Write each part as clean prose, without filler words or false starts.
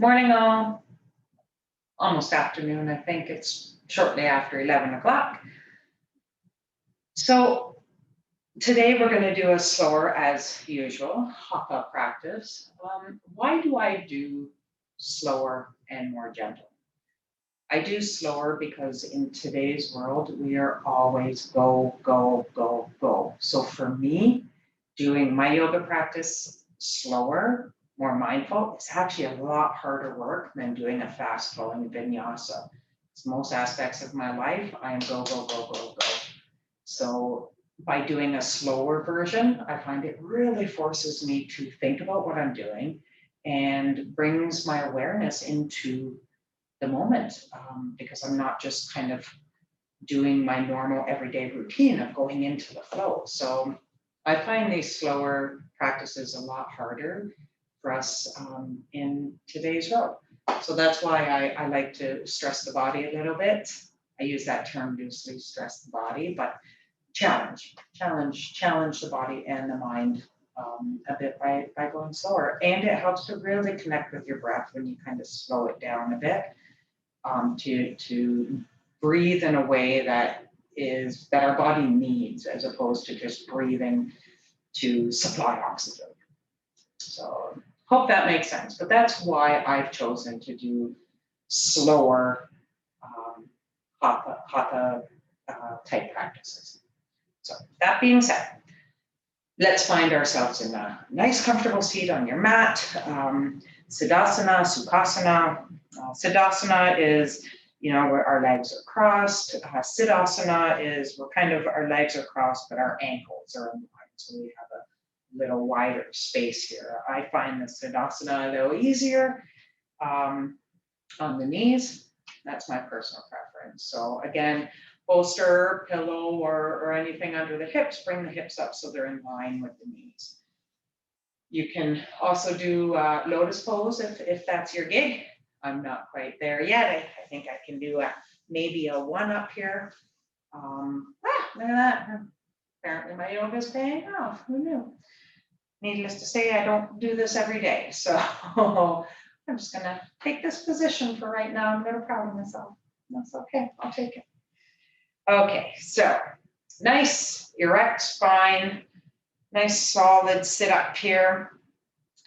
Morning all, almost afternoon, I think it's shortly after 11 o'clock. So today we're going to do a slower as usual hatha practice. Why do I do slower and more gentle? I do slower because in today's world, we are always go, go, go, go. So for me, doing my yoga practice slower, more mindful, it's actually a lot harder work than doing a fast flowing vinyasa. It's most aspects of my life, I am go, go, go, go, go. So by doing a slower version, I find it really forces me to think about what I'm doing and brings my awareness into the moment, because I'm not just kind of doing my normal everyday routine of going into the flow. So I find these slower practices a lot harder for us in today's world. So that's why I like to stress the body a little bit. I use that term loosely, stress the body, but challenge the body and the mind a bit by going slower. And it helps to really connect with your breath when you kind of slow it down a bit, to breathe in a way that our body needs, as opposed to just breathing to supply oxygen. So hope that makes sense, but that's why I've chosen to do slower hatha type practices. So that being said, let's find ourselves in a nice comfortable seat on your mat. Siddhasana, Sukhasana. Siddhasana is, where our legs are crossed. Siddhasana is our legs are crossed, but our ankles are in line. So we have a little wider space here. I find the Siddhasana a little easier on the knees. That's my personal preference. So again, bolster, pillow, or anything under the hips, bring the hips up so they're in line with the knees. You can also do Lotus Pose if that's your gig. I'm not quite there yet. I think I can do maybe a 1 up here. Look at that. Apparently my yoga is paying off. Who knew? Needless to say, I don't do this every day. So I'm just going to take this position for right now. I'm a little proud of myself. That's okay. I'll take it. Okay, so nice erect spine, nice solid sit up here,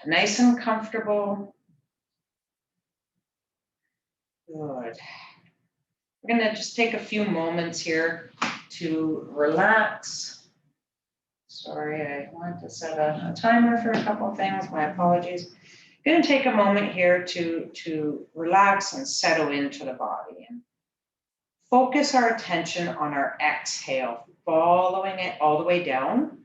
nice and comfortable. Good. We're going to just take a few moments here to relax. Sorry, I wanted to set a timer for a couple of things. My apologies. I'm going to take a moment here to relax and settle into the body and focus our attention on our exhale, following it all the way down.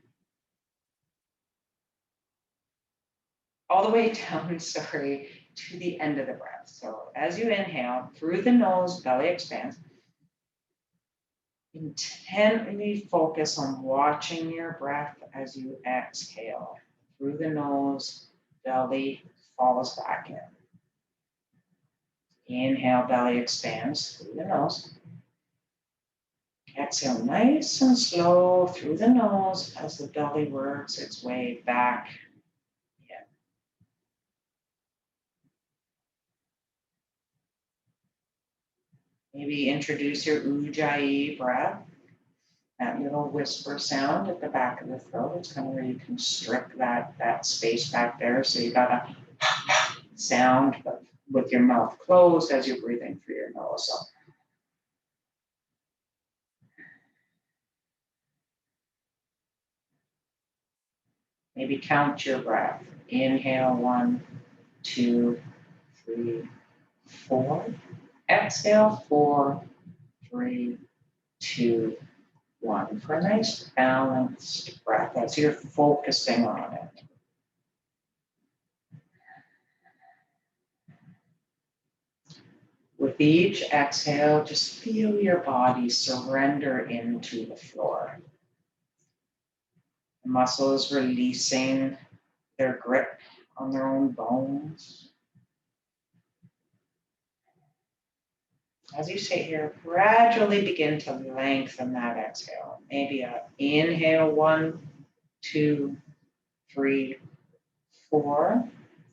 To the end of the breath. So as you inhale through the nose, belly expands. Intently focus on watching your breath as you exhale. Through the nose, belly falls back in. Inhale, belly expands through the nose. Exhale nice and slow through the nose as the belly works its way back in. Maybe introduce your Ujjayi breath, that little whisper sound at the back of the throat. It's kind of where you constrict that space back there. So you got a sound, but with your mouth closed as you're breathing through your nose. So maybe count your breath. Inhale, 1, 2, 3, 4. Exhale, 4, 3, 2, 1. For a nice balanced breath as you're focusing on it. With each exhale, just feel your body surrender into the floor. The muscles releasing their grip on their own bones. As you sit here, gradually begin to lengthen that exhale. Maybe an inhale, 1, 2, 3, 4.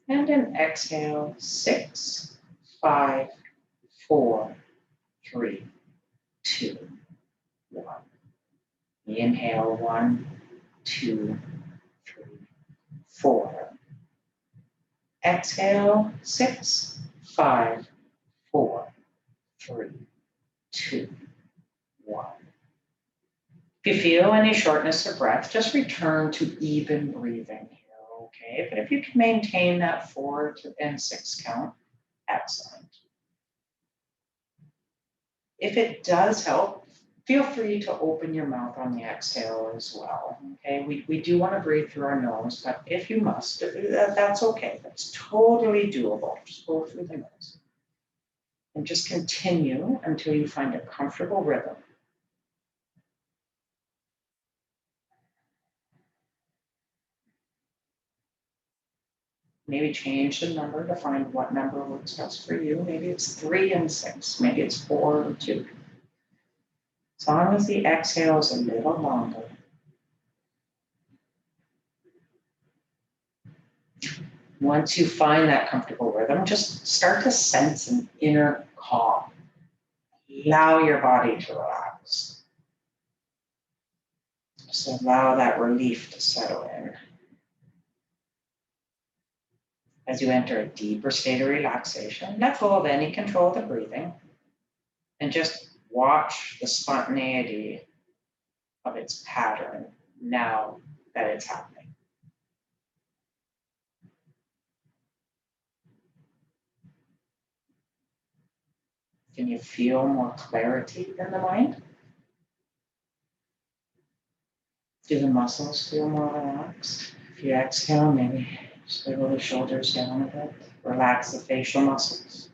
And an exhale, 6, 5, 4, 3, 2, 1. Inhale, 1, 2, 3, 4. Exhale, 6, 5, 4, 3, 2, 1. If you feel any shortness of breath, just return to even breathing here, okay? But if you can maintain that 4 and 6 count, excellent. If it does help, feel free to open your mouth on the exhale as well, okay? We do want to breathe through our nose, but if you must, that's okay. That's totally doable. Just go through the nose. And just continue until you find a comfortable rhythm. Maybe change the number to find what number works best for you. Maybe it's 3 and 6. Maybe it's 4 and 2. As long as the exhale is a little longer. Once you find that comfortable rhythm, just start to sense an inner calm. Allow your body to relax. Just allow that relief to settle in. As you enter a deeper state of relaxation, let go of any control of the breathing and just watch the spontaneity of its pattern now that it's happening. Can you feel more clarity in the mind? Do the muscles feel more relaxed? If you exhale, maybe just wiggle the shoulders down a bit. Relax the facial muscles.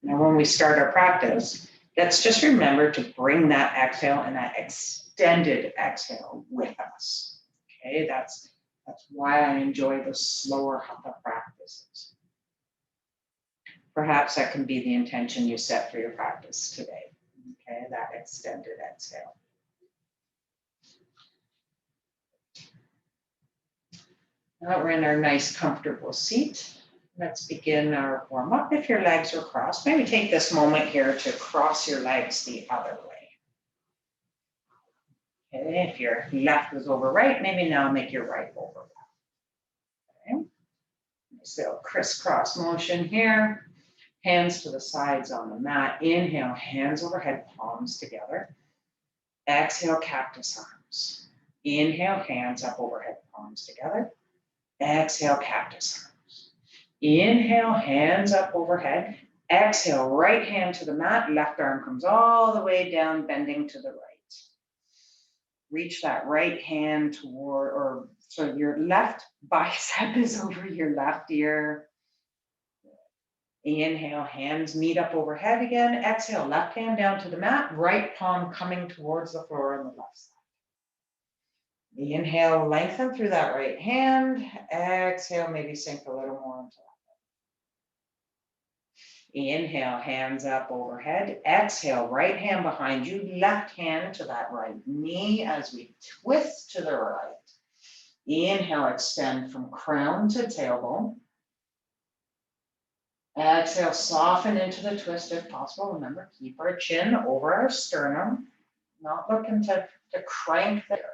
Now, when we start our practice, let's just remember to bring that exhale and that extended exhale with us. Okay, that's why I enjoy the slower hatha practices. Perhaps that can be the intention you set for your practice today. Okay, that extended exhale. Now we're in our nice, comfortable seat. Let's begin our warm-up. If your legs are crossed, maybe take this moment here to cross your legs the other way. Okay, if your left was over right, maybe now make your right over left. Okay, so crisscross motion here. Hands to the sides on the mat. Inhale, hands overhead, palms together. Exhale, cactus arms. Inhale, hands up overhead, palms together. Exhale, cactus arms. Inhale, hands up overhead. Exhale, right hand to the mat. Left arm comes all the way down, bending to the right. Reach that right hand toward, so your left bicep is over your left ear. Inhale, hands meet up overhead again. Exhale, left hand down to the mat, right palm coming towards the floor on the left side. Inhale, lengthen through that right hand. Exhale, maybe sink a little more into that. Inhale, hands up overhead. Exhale, right hand behind you, left hand to that right knee as we twist to the right. Inhale, extend from crown to tailbone. Exhale, soften into the twist if possible. Remember, keep our chin over our sternum, not looking to crank there.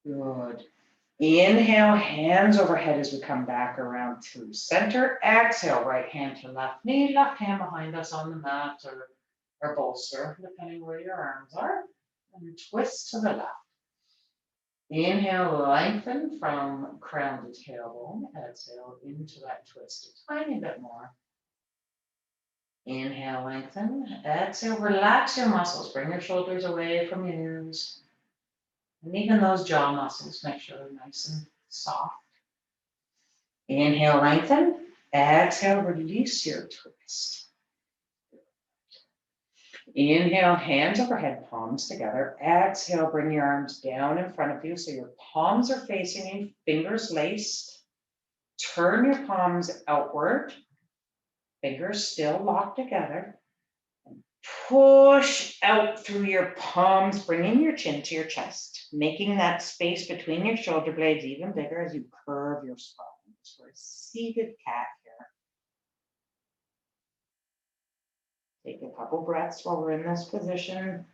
Good. Inhale, hands overhead as we come back around through center. Exhale, right hand to left knee, left hand behind us on the mat or bolster, depending where your arms are. And twist to the left. Inhale, lengthen from crown to tailbone. Exhale into that twist a tiny bit more. Inhale, lengthen. Exhale, relax your muscles. Bring your shoulders away from your ears. And even those jaw muscles, make sure they're nice and soft. Inhale, lengthen. Exhale, release your twist. Inhale, hands overhead, palms together. Exhale, bring your arms down in front of you so your palms are facing you, fingers laced. Turn your palms outward, fingers still locked together. And Push out through your palms, bringing your chin to your chest, making that space between your shoulder blades even bigger as you curve your spine. For a seated cat here. Take a couple breaths while we're in this position.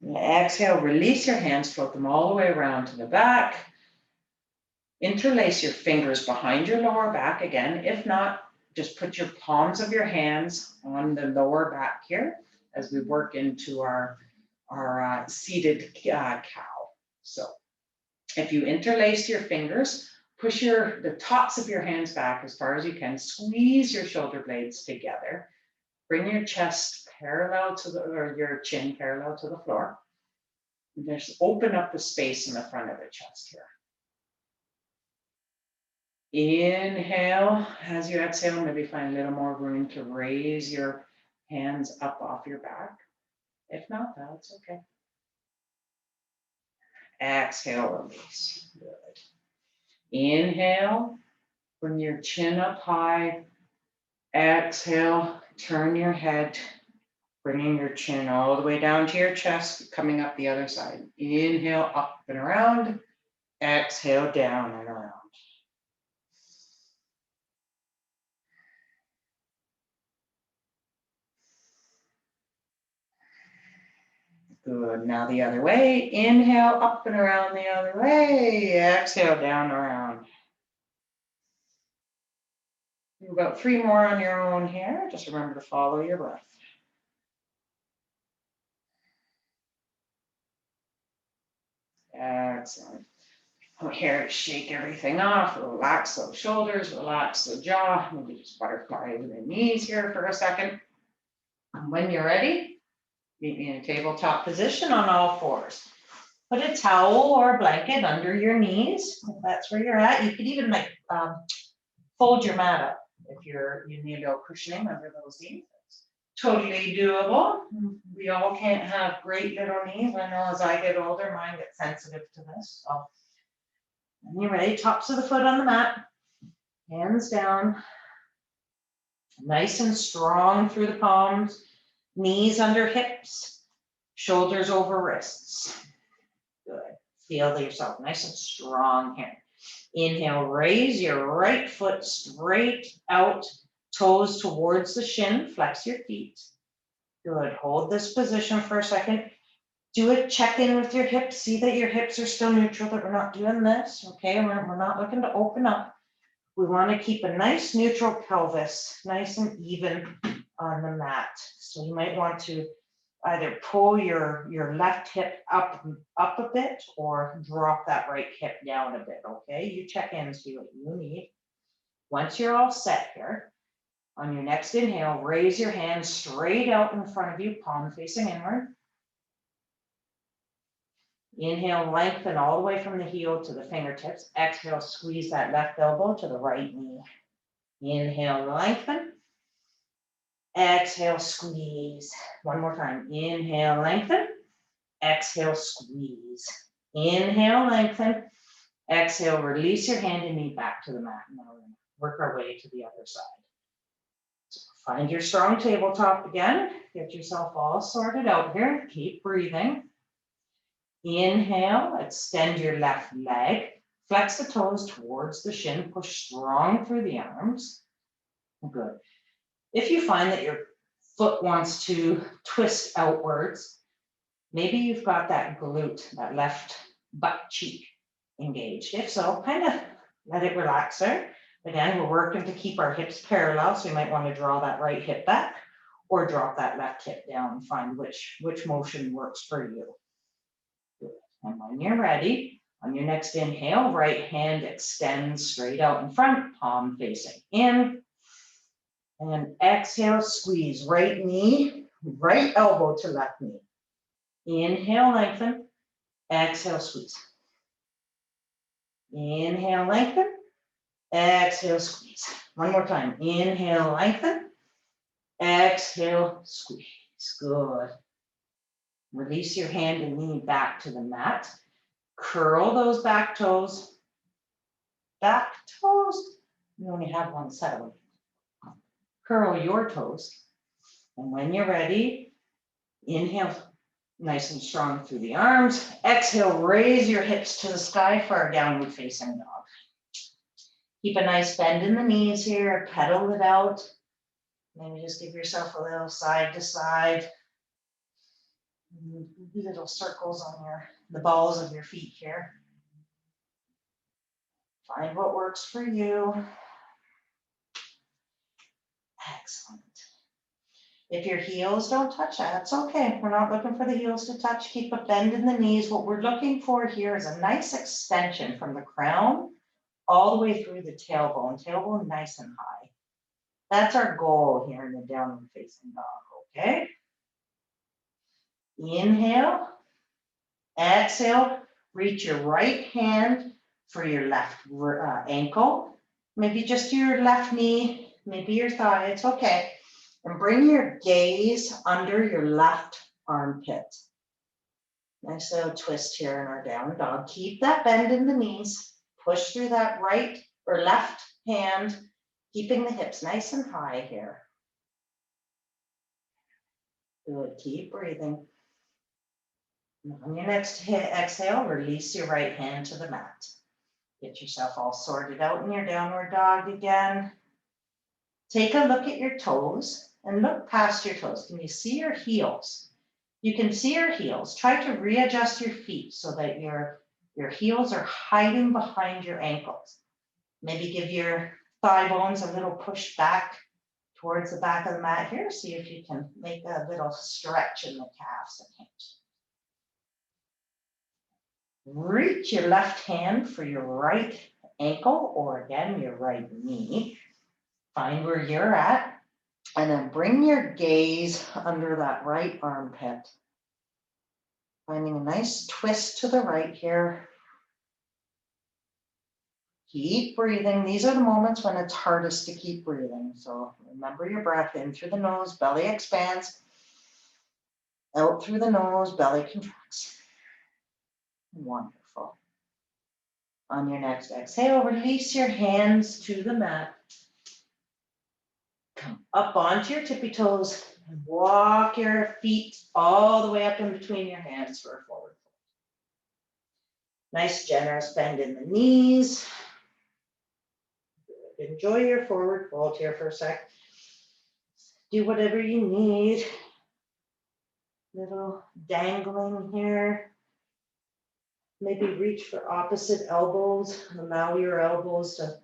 And exhale, release your hands, float them all the way around to the back. Interlace your fingers behind your lower back again. If not, just put your palms of your hands on the lower back here as we work into our seated cow. So if you interlace your fingers, push the tops of your hands back as far as you can, squeeze your shoulder blades together, bring your chest parallel to or your chin parallel to the floor. And just open up the space in the front of the chest here. Inhale, as you exhale, maybe find a little more room to raise your hands up off your back. If not, that's okay. Exhale, release. Good. Inhale, bring your chin up high. Exhale, turn your head, bringing your chin all the way down to your chest, coming up the other side. Inhale, up and around. Exhale, down and around. Good. Now the other way. Inhale, up and around the other way. Exhale, down, around. Do about 3 more on your own here. Just remember to follow your breath. Excellent. Here, shake everything off. Relax those shoulders. Relax the jaw. Maybe just butterfly the knees here for a second. And when you're ready, meet me in a tabletop position on all fours. Put a towel or a blanket under your knees, if that's where you're at. You could even fold your mat up if you need a little cushioning under those knees. It's totally doable. We all can't have great little knees. I know as I get older, mine get sensitive to this. So when you're ready, tops of the foot on the mat, hands down, nice and strong through the palms, knees under hips, shoulders over wrists. Good. Feel yourself nice and strong here. Inhale, raise your right foot straight out, toes towards the shin, flex your feet. Good. Hold this position for a second. Do a check-in with your hips. See that your hips are still neutral, that we're not doing this, okay? We're not looking to open up. We want to keep a nice neutral pelvis, nice and even on the mat. So you might want to either pull your left hip up a bit or drop that right hip down a bit, okay? You check in and see what you need. Once you're all set here, on your next inhale, raise your hands straight out in front of you, palm facing inward. Inhale, lengthen all the way from the heel to the fingertips. Exhale, squeeze that left elbow to the right knee. Inhale, lengthen. Exhale, squeeze. One more time. Inhale, lengthen. Exhale, squeeze. Inhale, lengthen. Exhale, release your hand and knee back to the mat. Now we're going to work our way to the other side. So find your strong tabletop again. Get yourself all sorted out here. Keep breathing. Inhale, extend your left leg. Flex the toes towards the shin. Push strong through the arms. Good. If you find that your foot wants to twist outwards, maybe you've got that glute, that left butt cheek engaged. If so, kind of let it relax there. Again, we're working to keep our hips parallel, so you might want to draw that right hip back or drop that left hip down and find which motion works for you. Good. And when you're ready, on your next inhale, right hand extends straight out in front, palm facing in. And exhale, squeeze right knee, right elbow to left knee. Inhale, lengthen. Exhale, squeeze. Inhale, lengthen. Exhale, squeeze. One more time. Inhale, lengthen. Exhale, squeeze. Good. Release your hand and knee back to the mat. Curl those back toes. back toes. You only have one set of them. Curl your toes. And when you're ready, inhale nice and strong through the arms. Exhale, raise your hips to the sky for our downward facing dog. Keep a nice bend in the knees here, pedal it out. Maybe just give yourself a little side to side. Little circles on the balls of your feet here. Find what works for you. Excellent. If your heels don't touch, that's okay. We're not looking for the heels to touch. Keep a bend in the knees. What we're looking for here is a nice extension from the crown all the way through the tailbone nice and high. That's our goal here in the downward facing dog, okay? Inhale, exhale, reach your right hand for your left ankle, maybe just your left knee, maybe your thigh, it's okay. And bring your gaze under your left armpit. Nice little twist here in our down dog. Keep that bend in the knees. Push through that right or left hand, keeping the hips nice and high here. Good, keep breathing. On your next exhale, release your right hand to the mat. Get yourself all sorted out in your downward dog again. Take a look at your toes and look past your toes. Can you see your heels? You can see your heels. Try to readjust your feet so that your heels are hiding behind your ankles. Maybe give your thigh bones a little push back towards the back of the mat here. See if you can make a little stretch in the calves and hips. Reach your left hand for your right ankle or again, your right knee. Find where you're at and then bring your gaze under that right armpit. Finding a nice twist to the right here. Keep breathing. These are the moments when it's hardest to keep breathing. So remember your breath in through the nose, belly expands. Out through the nose, belly contracts. Wonderful. On your next exhale, release your hands to the mat. Come up onto your tippy toes and walk your feet all the way up in between your hands for a forward fold. Nice generous bend in the knees. Good. Enjoy your forward fold here for a sec. Do whatever you need. Little dangling here. Maybe reach for opposite elbows. Allow your elbows to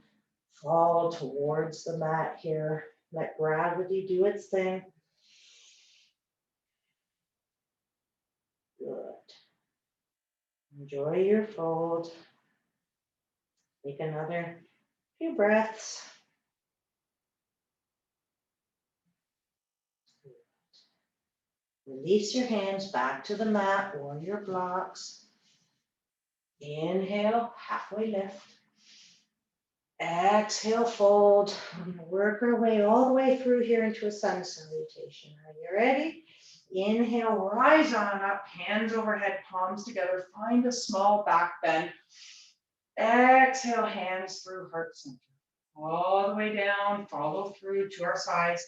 fall towards the mat here. Let gravity do its thing. Good. Enjoy your fold. Take another few breaths. Release your hands back to the mat or your blocks. Inhale, halfway lift. Exhale, fold. Work our way all the way through here into a sun salutation. Are you ready? Inhale, rise on up, hands overhead, palms together. Find a small back bend. Exhale, hands through heart center. All the way down, follow through to our sides.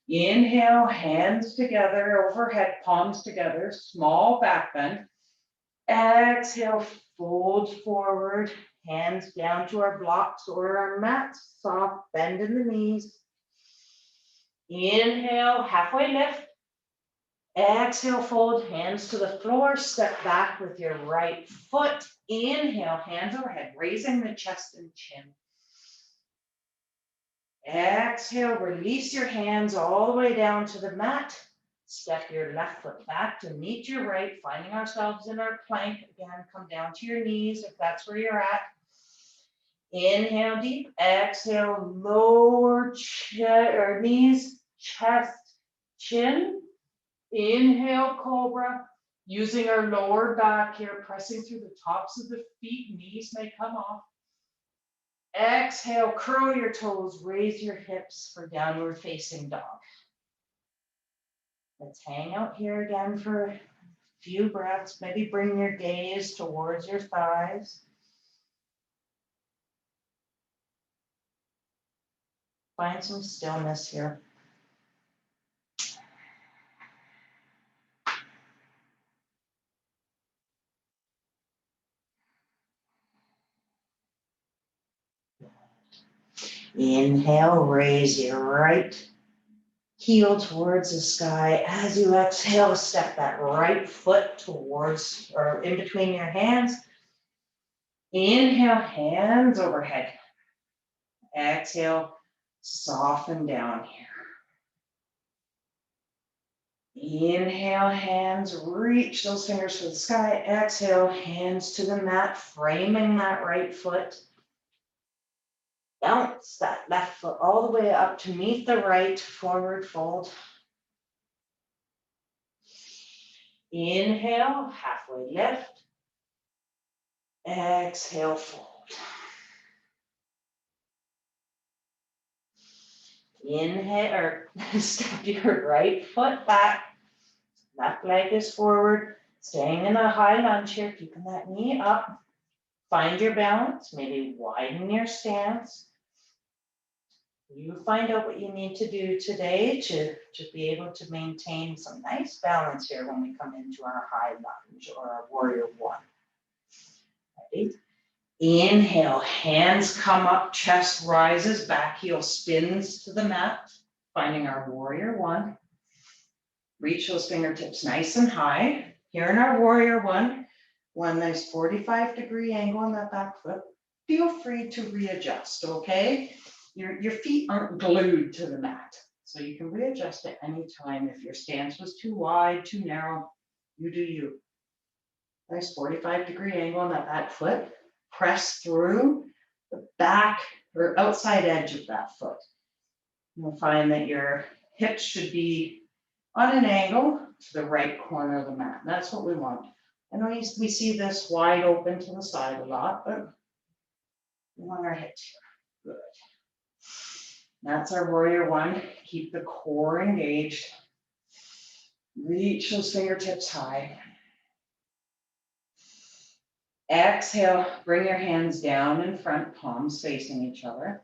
Inhale, hands together, overhead, palms together, small back bend. Exhale, fold forward, hands down to our blocks or our mats, soft bend in the knees. Inhale, halfway lift. Exhale, fold, hands to the floor, step back with your right foot. Inhale, hands overhead, raising the chest and chin. Exhale, release your hands all the way down to the mat. Step your left foot back to meet your right, finding ourselves in our plank. Again, come down to your knees if that's where you're at. Inhale deep, exhale, lower knees, chest, chin. Inhale, cobra, using our lower back here, pressing through the tops of the feet, knees may come off. Exhale, curl your toes, raise your hips for downward facing dog. Let's hang out here again for a few breaths. Maybe bring your gaze towards your thighs. Find some stillness here. Inhale, raise your right heel towards the sky. As you exhale, step that right foot towards or in between your hands. Inhale, hands overhead. Exhale, soften down here. Inhale, hands, reach those fingers for the sky. Exhale, hands to the mat, framing that right foot. Bounce that left foot all the way up to meet the right, forward fold. Inhale, halfway lift. Exhale, fold. Inhale, or step your right foot back. Left leg is forward. Staying in a high lunge here, keeping that knee up. Find your balance, maybe widen your stance. You find out what you need to do today to be able to maintain some nice balance here when we come into our high lunge or our warrior one. Ready? Inhale, hands come up, chest rises, back heel spins to the mat, finding our warrior one. Reach those fingertips nice and high. Here in our warrior one nice 45-degree angle on that back foot. Feel free to readjust, okay? Your feet aren't glued to the mat, so you can readjust at any time. If your stance was too wide, too narrow, you do you. Nice 45-degree angle on that back foot. Press through the back or outside edge of that foot. You'll find that your hips should be on an angle to the right corner of the mat. That's what we want. I know we see this wide open to the side a lot, but we want our hips here. Good. That's our warrior one. Keep the core engaged. Reach those fingertips high. Exhale, bring your hands down in front, palms facing each other.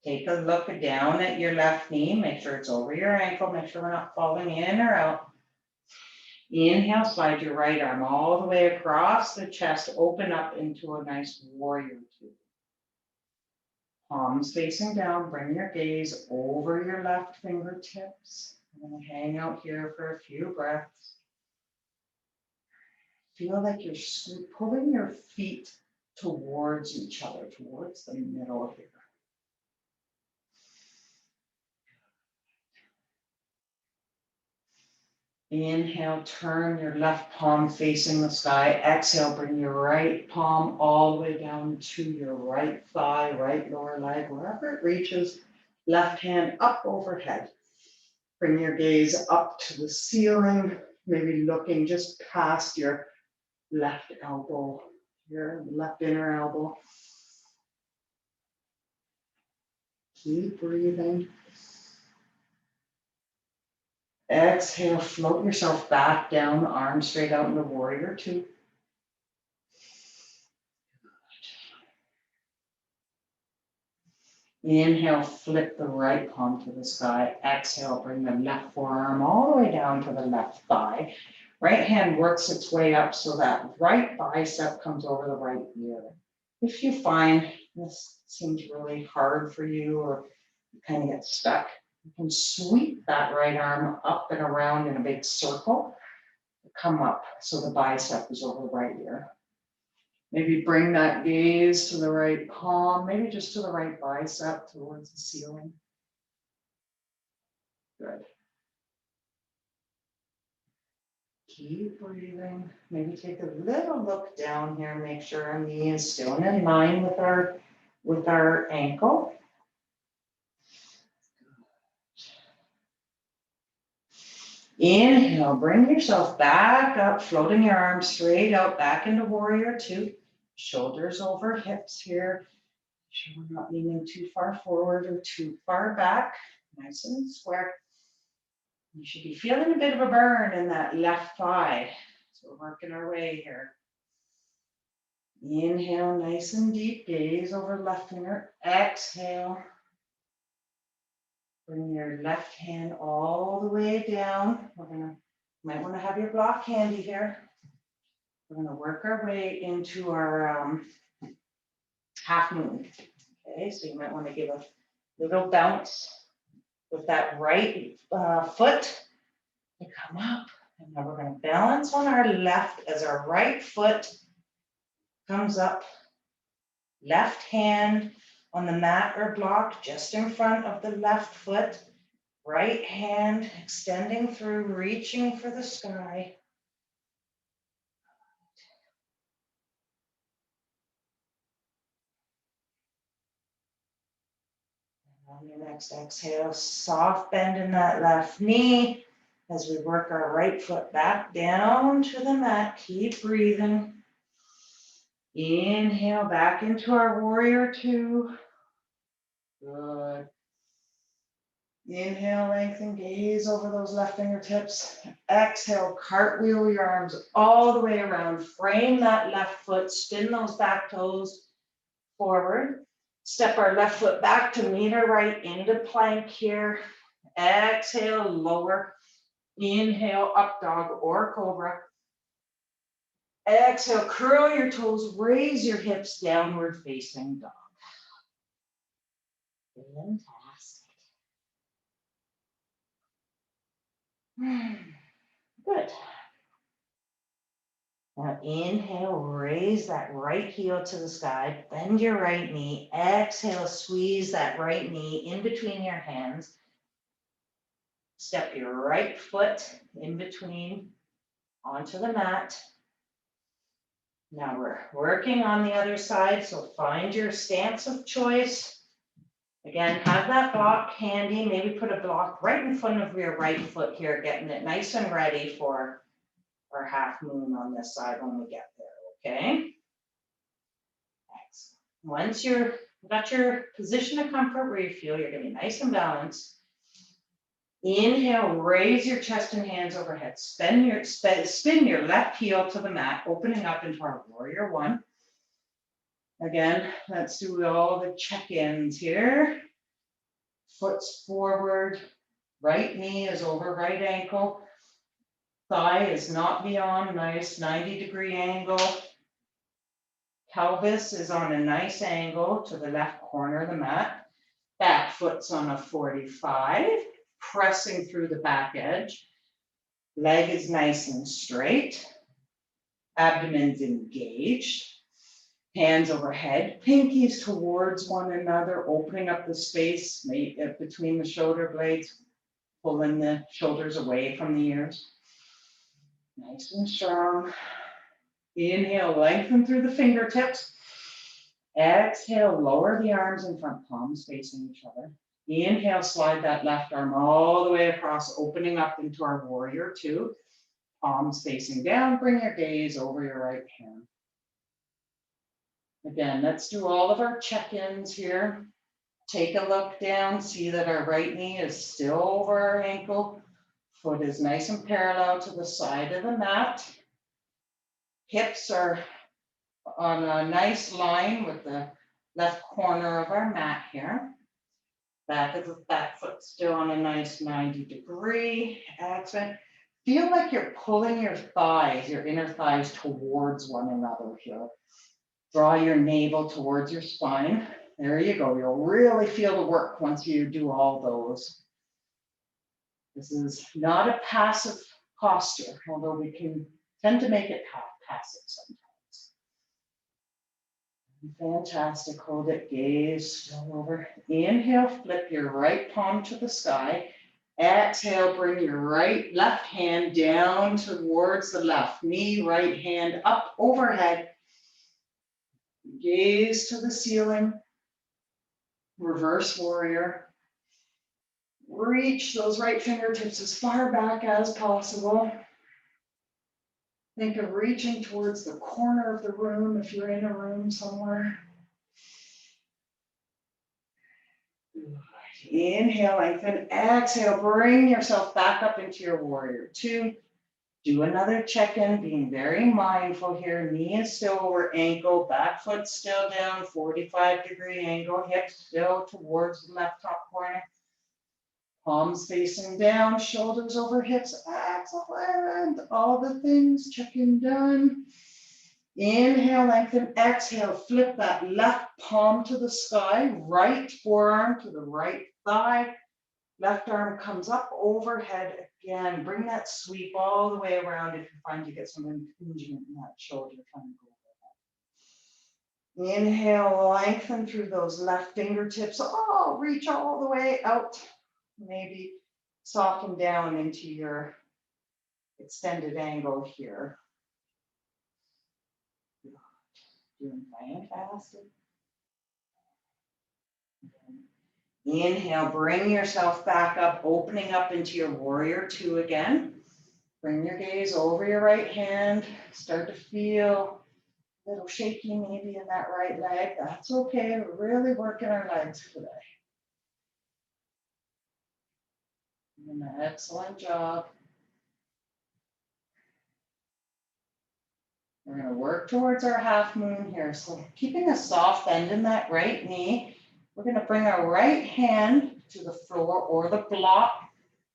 Take a look down at your left knee. Make sure it's over your ankle. Make sure we're not falling in or out. Inhale, slide your right arm all the way across the chest. Open up into a nice warrior two. Palms facing down. Bring your gaze over your left fingertips. I'm going to hang out here for a few breaths. Feel like you're pulling your feet towards each other, towards the middle here. Inhale, turn your left palm facing the sky. Exhale, bring your right palm all the way down to your right thigh, right lower leg, wherever it reaches. Left hand up overhead. Bring your gaze up to the ceiling, maybe looking just past your left elbow, your left inner elbow. Keep breathing. Exhale, float yourself back down, arms straight out into warrior two. Inhale, flip the right palm to the sky. Exhale, bring the left forearm all the way down to the left thigh. Right hand works its way up so that right bicep comes over the right ear. If you find this seems really hard for you or you kind of get stuck, you can sweep that right arm up and around in a big circle. Come up so the bicep is over the right ear. Maybe bring that gaze to the right palm, maybe just to the right bicep towards the ceiling. Good. Keep breathing. Maybe take a little look down here, make sure our knee is still in line with our ankle. Inhale, bring yourself back up, floating your arms straight out, back into warrior two. Shoulders over hips here. Make sure we're not leaning too far forward or too far back. Nice and square. You should be feeling a bit of a burn in that left thigh. So we're working our way here. Inhale, nice and deep, gaze over left finger. Exhale, Bring your left hand all the way down. Might want to have your block handy here. We're going to work our way into our half moon. Okay, so you might want to give a little bounce with that right foot to come up. And now we're going to balance on our left as our right foot comes up. Left hand on the mat or block just in front of the left foot. Right hand extending through, reaching for the sky. On your next exhale, soft bend in that left knee as we work our right foot back down to the mat. Keep breathing. Inhale back into our warrior two. Good. Inhale, lengthen, gaze over those left fingertips. Exhale, cartwheel your arms all the way around. Frame that left foot, spin those back toes forward. Step our left foot back to meet our right into plank here. Exhale, lower. Inhale, up dog or cobra. Exhale, curl your toes, raise your hips, downward facing dog. Fantastic. Good. Now inhale, raise that right heel to the sky, bend your right knee. Exhale, squeeze that right knee in between your hands. Step your right foot in between onto the mat. Now we're working on the other side, so find your stance of choice. Again, have that block handy. Maybe put a block right in front of your right foot here, getting it nice and ready for our half moon on this side when we get there, okay? Excellent. Once you've got your position of comfort where you feel you're gonna be nice and balanced, inhale, raise your chest and hands overhead. Spin your left heel to the mat, opening up into our warrior one. Again, let's do all the check-ins here. Foot's forward, right knee is over right ankle. Thigh is not beyond, nice 90-degree angle. Pelvis is on a nice angle to the left corner of the mat. Back foot's on a 45, pressing through the back edge. Leg is nice and straight. Abdomen's engaged. Hands overhead, pinkies towards one another, opening up the space between the shoulder blades, pulling the shoulders away from the ears. Nice and strong. Inhale, lengthen through the fingertips. Exhale, lower the arms in front, palms facing each other. Inhale, slide that left arm all the way across, opening up into our warrior two. Palms facing down, bring your gaze over your right hand. Again, let's do all of our check-ins here. Take a look down, see that our right knee is still over our ankle. Foot is nice and parallel to the side of the mat. Hips are on a nice line with the left corner of our mat here. Back foot still on a nice 90-degree accent. Feel like you're pulling your thighs, your inner thighs towards one another here. Draw your navel towards your spine. There you go. You'll really feel the work once you do all those. This is not a passive posture, although we can tend to make it passive sometimes. Fantastic. Hold it, gaze still over. Inhale, flip your right palm to the sky. Exhale, bring your left hand down towards the left knee, right hand up overhead. Gaze to the ceiling. Reverse warrior. Reach those right fingertips as far back as possible. Think of reaching towards the corner of the room if you're in a room somewhere. Inhale, lengthen. Exhale, bring yourself back up into your warrior two. Do another check-in, being very mindful here. Knee is still over ankle, back foot still down, 45-degree angle, hips still towards the left top corner. Palms facing down, shoulders over hips. Excellent. All the things, check-in done. Inhale, lengthen. Exhale, flip that left palm to the sky, right forearm to the right thigh. Left arm comes up overhead again. Bring that sweep all the way around if you find you get some impingement in that shoulder. Trying to go overhead. Inhale, lengthen through those left fingertips. Oh, reach all the way out. Maybe soften down into your extended angle here. Doing fantastic. Inhale, bring yourself back up, opening up into your warrior two again. Bring your gaze over your right hand. Start to feel a little shaky maybe in that right leg. That's okay. We're really working our legs today. An excellent job. We're going to work towards our half moon here. So keeping a soft bend in that right knee. We're going to bring our right hand to the floor or the block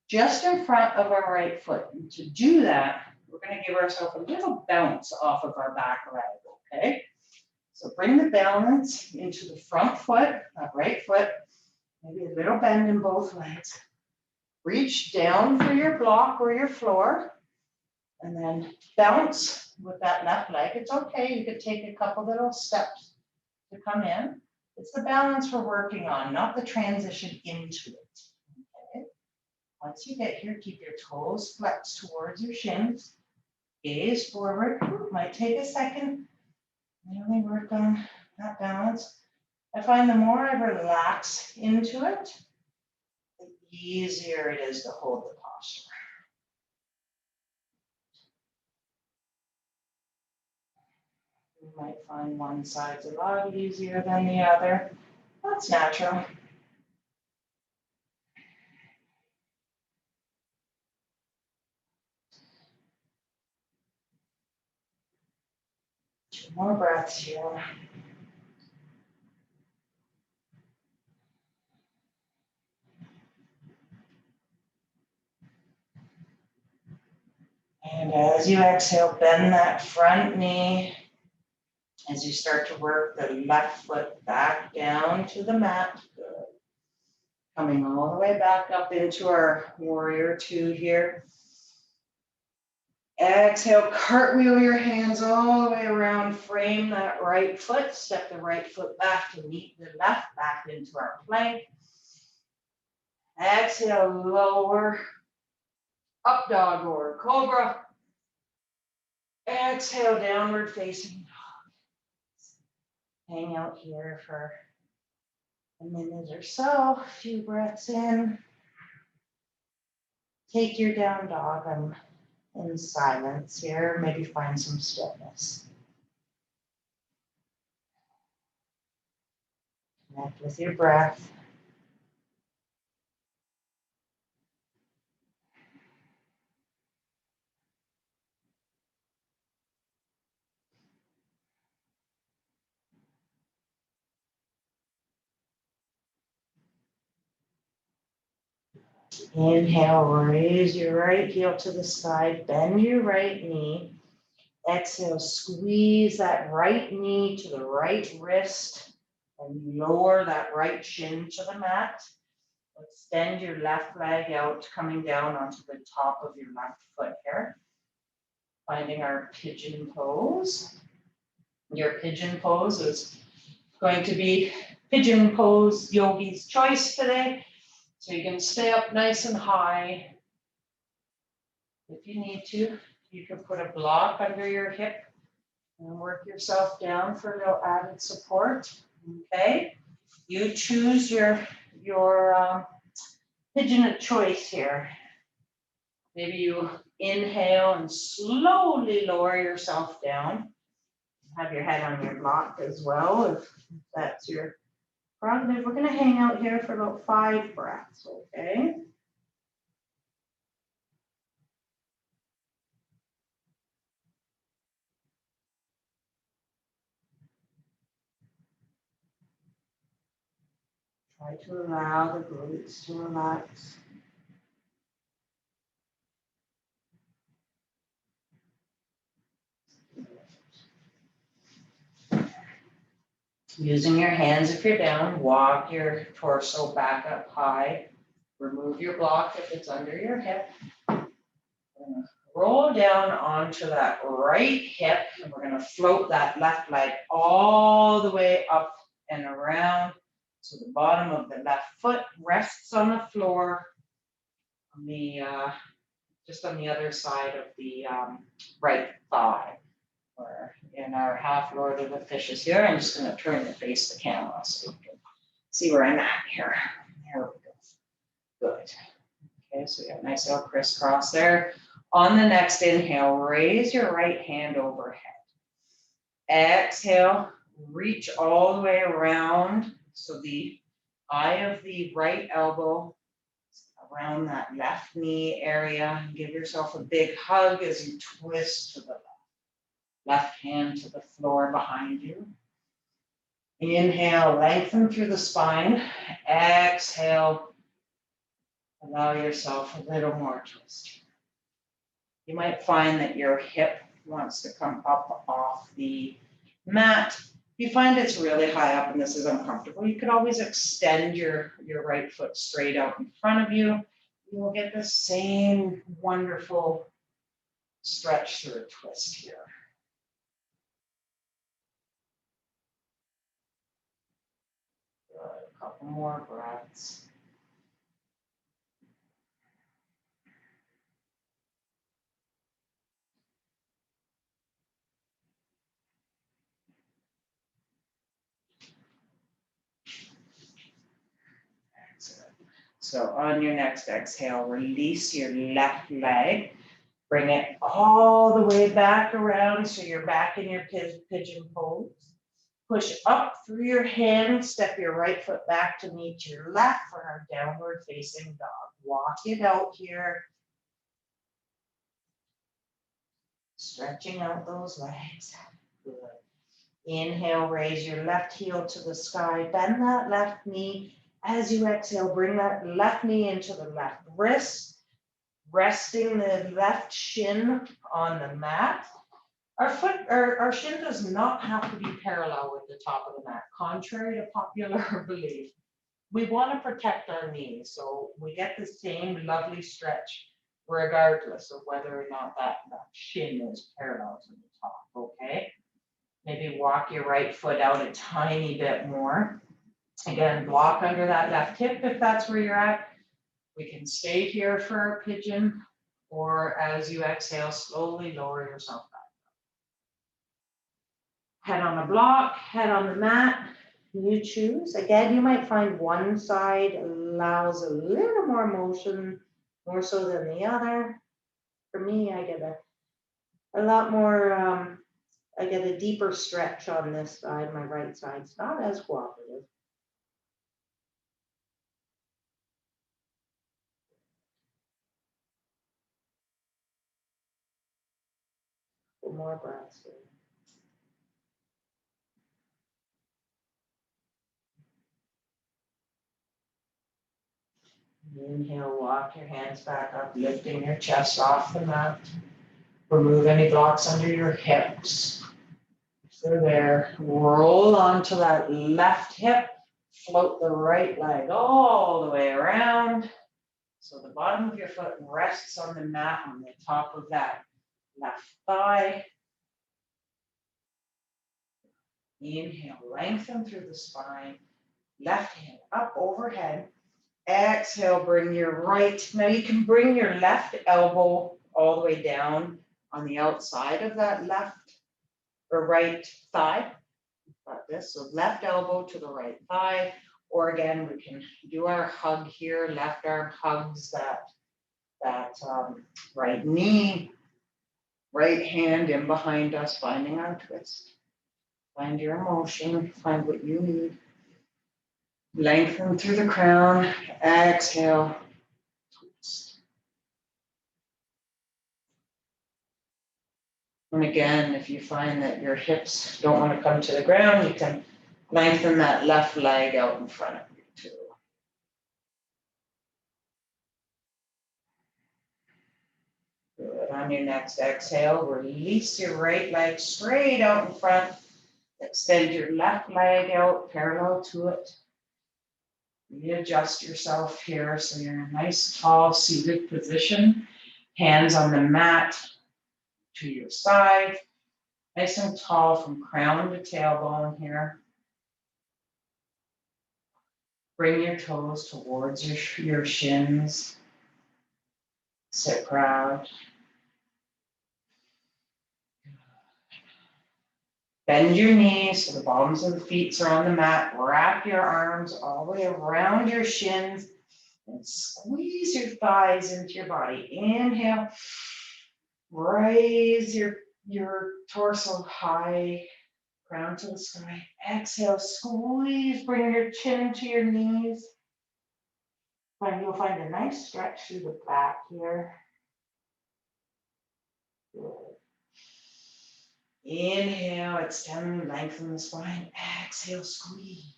just in front of our right foot. And to do that, we're going to give ourselves a little bounce off of our back leg, okay? So bring the balance into the front foot, that right foot, maybe a little bend in both legs. Reach down for your block or your floor, and then bounce with that left leg. It's okay, you could take a couple little steps to come in. It's the balance we're working on, not the transition into it. Okay. Once you get here, keep your toes flexed towards your shins. Gaze forward. Might take a second. Really work on that balance. I find the more I relax into it, the easier it is to hold the posture. You might find one side's a lot easier than the other. That's natural. Two more breaths here. And as you exhale, bend that front knee. As you start to work the left foot back down to the mat. Good. Coming all the way back up into our warrior two here. Exhale, cartwheel your hands all the way around, frame that right foot, step the right foot back to meet the left back into our plank. Exhale, lower, up dog or cobra. Exhale, downward facing dog. Hang out here for a minute or so, a few breaths in. Take your down dog. I'm in silence here, maybe find some stillness. Connect with your breath. Inhale, raise your right heel to the sky, bend your right knee. Exhale, squeeze that right knee to the right wrist and lower that right shin to the mat. Extend your left leg out, coming down onto the top of your left foot here. Finding our pigeon pose. Your pigeon pose is going to be Pigeon Pose Yogi's Choice today. So you can stay up nice and high. If you need to, you can put a block under your hip and work yourself down for a little added support. Okay, you choose your pigeon of choice here. Maybe you inhale and slowly lower yourself down. Have your head on your block as well, if that's your prerogative. We're going to hang out here for about 5 breaths, okay? Try to allow the glutes to relax. Using your hands if you're down, walk your torso back up high. Remove your block if it's under your hip. Roll down onto that right hip, and we're going to float that left leg all the way up and around. So the bottom of the left foot rests on the floor, on the just on the other side of the right thigh. We're in our half Lord of the Fishes here. I'm just going to turn to face the camera so you can see where I'm at here. There we go. Good. Okay, so we have a nice little crisscross there. On the next inhale, raise your right hand overhead. Exhale, reach all the way around. So the eye of the right elbow around that left knee area. Give yourself a big hug as you twist to the left. Left hand to the floor behind you. Inhale, lengthen through the spine. Exhale, allow yourself a little more twist. You might find that your hip wants to come up off the mat. If you find it's really high up and this is uncomfortable, you could always extend your right foot straight out in front of you. You will get the same wonderful stretch through a twist here. Good. A couple more breaths. So on your next exhale, release your left leg. Bring it all the way back around so you're back in your pigeon pose. Push up through your hands, step your right foot back to meet your left for our downward facing dog. Walk it out here. Stretching out those legs. Good. Inhale, raise your left heel to the sky. Bend that left knee. As you exhale, bring that left knee into the left wrist, resting the left shin on the mat. Our shin does not have to be parallel with the top of the mat, contrary to popular belief. We want to protect our knees, so we get the same lovely stretch regardless of whether or not that shin is parallel to the top, okay? Maybe walk your right foot out a tiny bit more. Again, block under that left hip if that's where you're at. We can stay here for our pigeon, or as you exhale, slowly lower yourself back. Head on the block, head on the mat. You choose. Again, you might find one side allows a little more motion, more so than the other. For me, I get a lot more, I get a deeper stretch on this side. My right side's not as cooperative. More breaths here. Inhale, walk your hands back up, lifting your chest off the mat. Remove any blocks under your hips. So there, roll onto that left hip, float the right leg all the way around. So the bottom of your foot rests on the mat on the top of that left thigh. Inhale, lengthen through the spine. Left hand up overhead. Exhale, bring your right. Now you can bring your left elbow all the way down on the outside of that left or right thigh. Like this. So left elbow to the right thigh. Or again, we can do our hug here. Left arm hugs that right knee. Right hand in behind us, finding our twist. Find your emotion. Find what you need. Lengthen through the crown. Exhale. Twist. And again, if you find that your hips don't want to come to the ground, you can lengthen that left leg out in front of you too. Good. On your next exhale, release your right leg straight out in front. Extend your left leg out parallel to it. Readjust yourself here so you're in a nice tall seated position. Hands on the mat to your side. Nice and tall from crown to tailbone here. Bring your toes towards your shins. Sit proud. Bend your knees so the bottoms of the feet are on the mat. Wrap your arms all the way around your shins and squeeze your thighs into your body. Inhale. Raise your torso high, crown to the sky. Exhale, squeeze, bring your chin to your knees. You'll find a nice stretch through the back here. Good. Inhale, extend, lengthen the spine. Exhale, squeeze.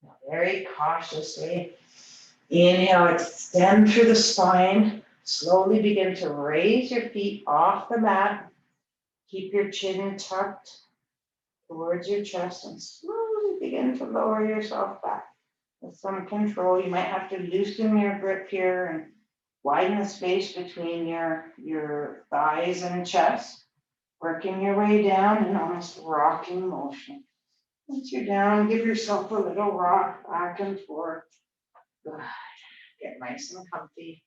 Now, very cautiously. Inhale, extend through the spine. Slowly begin to raise your feet off the mat. Keep your chin tucked towards your chest and slowly begin to lower yourself back. With some control, you might have to loosen your grip here and widen the space between your thighs and chest. Working your way down in almost rocking motion. Once you're down, give yourself a little rock back and forth. Good. Get nice and comfy.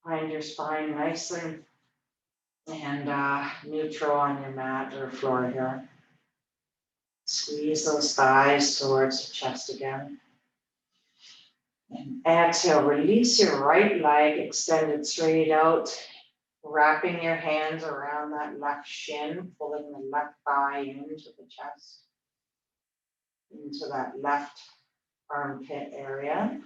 Find your spine nice and neutral on your mat or floor here. Squeeze those thighs towards the chest again. And exhale, release your right leg extended straight out, wrapping your hands around that left shin, pulling the left thigh into the chest, into that left armpit area.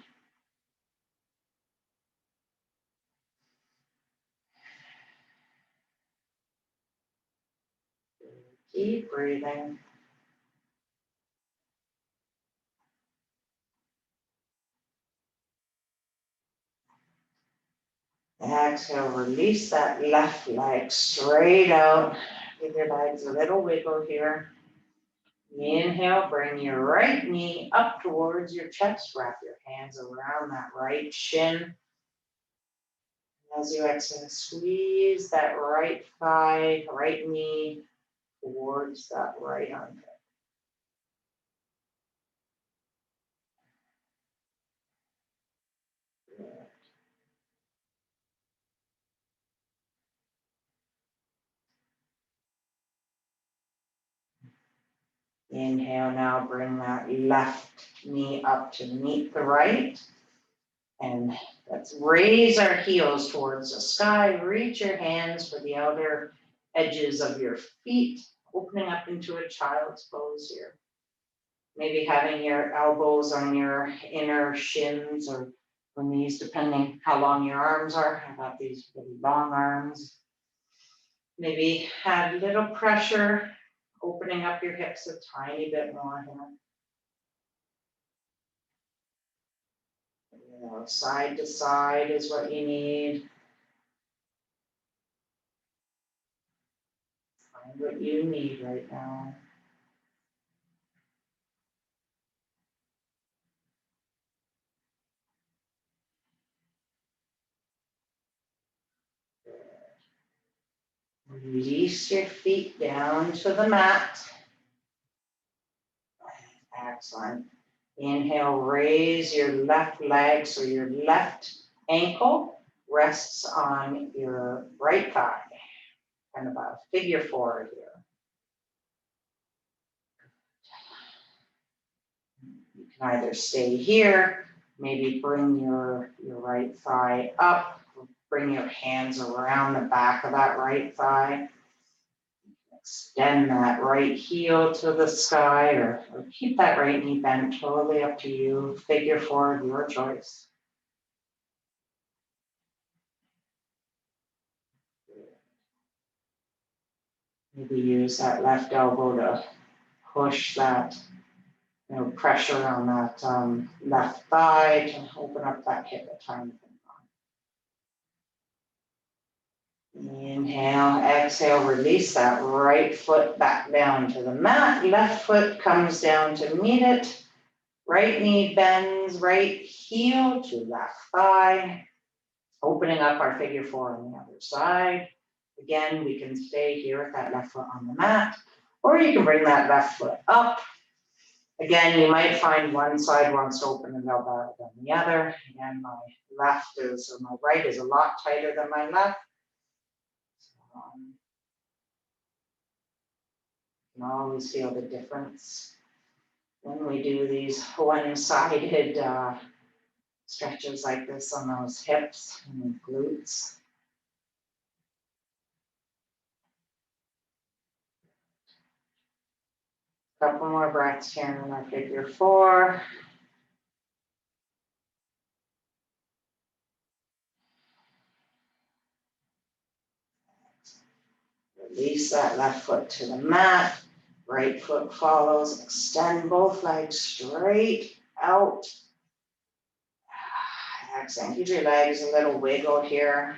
Keep breathing. Exhale, release that left leg straight out. Give your legs a little wiggle here. Inhale, bring your right knee up towards your chest. Wrap your hands around that right shin. As you exhale, squeeze that right thigh, right knee towards that right armpit. Inhale, now bring that left knee up to meet the right. And let's raise our heels towards the sky. Reach your hands for the outer edges of your feet, opening up into a child's pose here. Maybe having your elbows on your inner shins or knees, depending how long your arms are. I've got these really long arms. Maybe add a little pressure, opening up your hips a tiny bit more here. Side to side is what you need. Find what you need right now. Release your feet down to the mat. Excellent. Inhale, raise your left leg so your left ankle rests on your right thigh. Kind of a figure four here. You can either stay here, maybe bring your right thigh up, bring your hands around the back of that right thigh. Extend that right heel to the sky or keep that right knee bent, totally up to you. Figure four, your choice. Maybe use that left elbow to push that, pressure on that left thigh to open up that hip a tiny bit. Inhale, exhale, release that right foot back down to the mat. Left foot comes down to meet it. Right knee bends, right heel to left thigh. Opening up our figure four on the other side. Again, we can stay here with that left foot on the mat, or you can bring that left foot up. Again, you might find one side wants to open a little better than the other. Again, my right is a lot tighter than my left. You can always feel the difference when we do these one-sided stretches like this on those hips and glutes. Couple more breaths here in our figure four. Release that left foot to the mat. Right foot follows. Extend both legs straight out. Exhale. Give your legs a little wiggle here.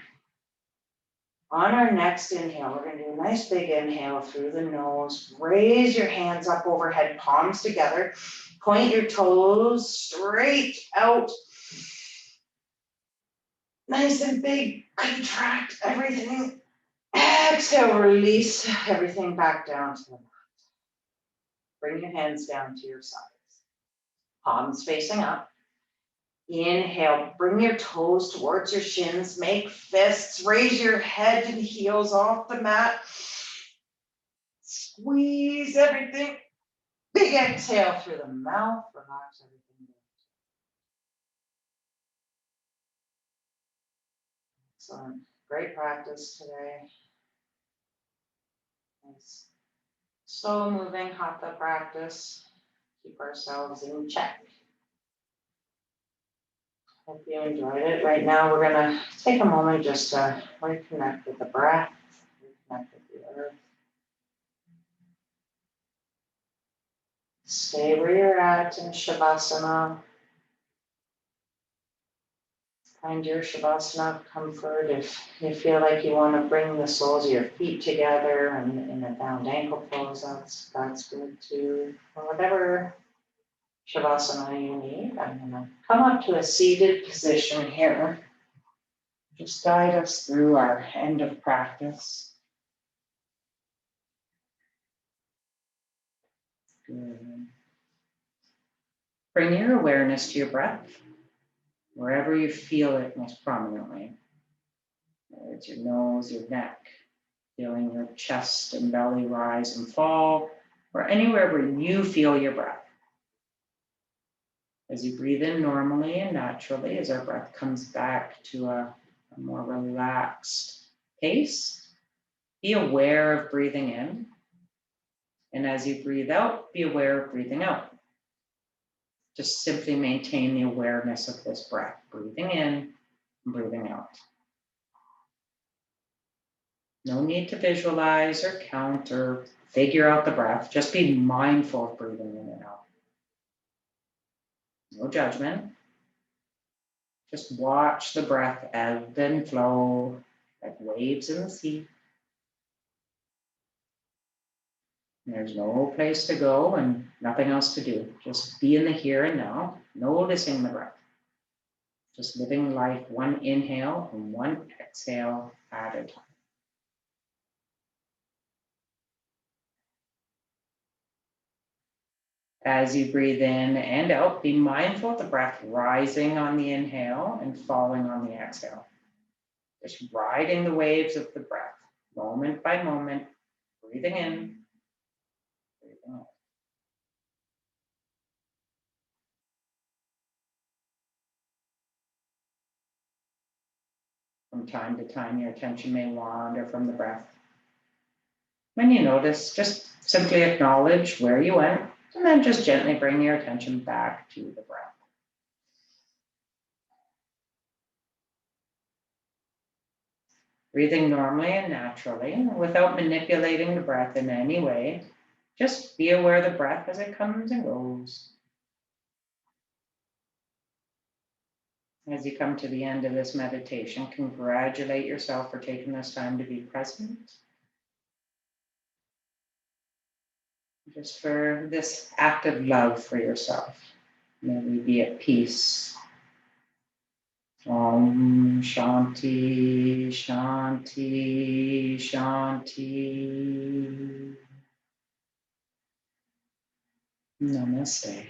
On our next inhale, we're going to do a nice big inhale through the nose. Raise your hands up overhead, palms together. Point your toes straight out. Nice and big. Contract everything. Exhale, release everything back down to the mat. Bring your hands down to your sides. Palms facing up. Inhale, bring your toes towards your shins, make fists, raise your head and heels off the mat. Squeeze everything. Big exhale through the mouth, relax everything. Excellent, great practice today. Nice. Slow moving hatha practice. Keep ourselves in check. Hope you enjoyed it. Right now, we're going to take a moment just to reconnect with the breath, reconnect with the earth. Stay where you're at in Shavasana. Find your Shavasana of comfort. If you feel like you want to bring the soles of your feet together and in a bound ankle pose, that's good too. Or whatever Shavasana you need. I'm going to come up to a seated position here. Just guide us through our end of practice. Good. Bring your awareness to your breath, wherever you feel it most prominently. Whether it's your nose, your neck, feeling your chest and belly rise and fall, or anywhere where you feel your breath. As you breathe in normally and naturally, as our breath comes back to a more relaxed pace, be aware of breathing in. And as you breathe out, be aware of breathing out. Just simply maintain the awareness of this breath, breathing in and breathing out. No need to visualize or count or figure out the breath. Just be mindful of breathing in and out. No judgment. Just watch the breath ebb and flow like waves in the sea. And there's no place to go and nothing else to do. Just be in the here and now, noticing the breath. Just living life one inhale and one exhale at a time. As you breathe in and out, be mindful of the breath rising on the inhale and falling on the exhale. Just riding the waves of the breath, moment by moment, breathing in, breathing out. From time to time, your attention may wander from the breath. When you notice, just simply acknowledge where you went, and then just gently bring your attention back to the breath. Breathing normally and naturally, without manipulating the breath in any way. Just be aware of the breath as it comes and goes. As you come to the end of this meditation, congratulate yourself for taking this time to be present. Just for this act of love for yourself. May we be at peace. Om Shanti, Shanti, Shanti. Namaste.